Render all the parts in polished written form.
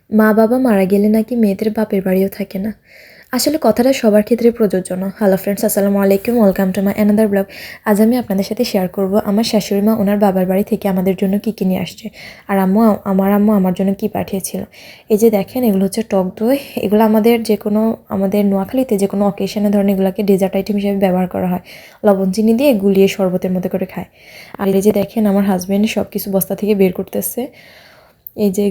মা বাবা মারা গেলে নাকি মেয়েদের বাপের বাড়িও থাকে না। আসলে কথাটা সবার ক্ষেত্রে প্রযোজ্য না। হ্যালো ফ্রেন্ডস, আসসালামু আলাইকুম, welcome to my another blog. আজ আমি আপনাদের সাথে শেয়ার করব আমার শাশুড়ি মা ওনার বাবার বাড়ি থেকে আমাদের জন্য কী কী নিয়ে আসছে, আর আম্মু আমার জন্য কী পাঠিয়েছিল। এই যে দেখেন, এগুলো হচ্ছে টক দই। এগুলো আমাদের নোয়াখালীতে যে কোনো অকেশনে ধরেন এগুলোকে ডেজার্ট আইটেম হিসেবে ব্যবহার করা হয়। লবণ চিনি দিয়ে গুলিয়ে শরবতের মতো করে খায়। আর এই যে দেখেন, আমার হাজব্যান্ড সব কিছু বস্তা থেকে বের করতেছে। এই যে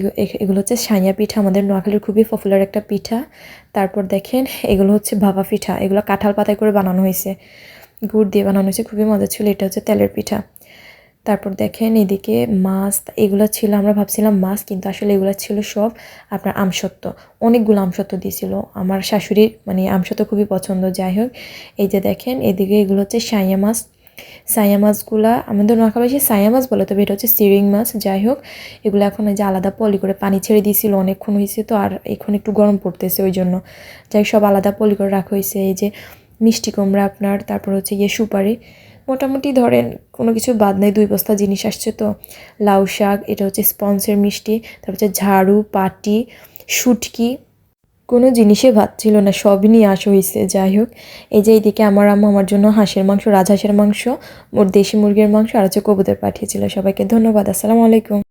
এগুলো হচ্ছে সাইয়া পিঠা, আমাদের নোয়াখালীর খুবই পপুলার একটা পিঠা। তারপর দেখেন, এগুলো হচ্ছে ভাপা পিঠা, এগুলো কাঁঠাল পাতায় করে বানানো হয়েছে, গুড় দিয়ে বানানো হয়েছে, খুবই মজা ছিল। এটা হচ্ছে তেলের পিঠা। তারপর দেখেন এদিকে মাছ, এগুলো ছিল, আমরা ভাবছিলাম মাছ, কিন্তু আসলে এগুলো ছিল সব আপনার আমসত্ত্ব। অনেকগুলো আমসত্ত্ব দিয়েছিল আমার শাশুড়ির, মানে আমসত্ত্ব খুবই পছন্দ। যাই হোক, এই যে দেখেন এদিকে এগুলো হচ্ছে সাইয়া মাছ। সাইয়া মাছগুলা আমাদের নোয়াখালী সাইয়া মাছ বলে, তবে এটা হচ্ছে সিরিং মাছ। যাই হোক, এগুলো এখন এই যে আলাদা পলি করে পানি ছেড়ে দিয়েছিল, অনেকক্ষণ হয়েছে তো, আর এখন একটু গরম পড়তেছে ওই জন্য। যাই সব আলাদা পলি করে রাখা হয়েছে। এই যে মিষ্টি কুমড়া আপনার, তারপর হচ্ছে সুপারি, মোটামুটি ধরেন কোনো কিছু বাদ নেই, 2 বস্তা জিনিস আসছে তো। লাউ শাক, এটা হচ্ছে স্পঞ্জের মিষ্টি, তারপর হচ্ছে ঝাড়ু, পাটি, শুটকি, কোনো জিনিসে ভাত ছিল না, সবই নিয়ে আসা হয়েছে। যাই হোক, এই যে এইদিকে আমার আম্মু আমার জন্য হাঁসের মাংস, রাজহাঁসের মাংস, দেশি মুরগির মাংস আর হচ্ছে কবুতর পাঠিয়েছিল। সবাইকে ধন্যবাদ। আসসালামু আলাইকুম।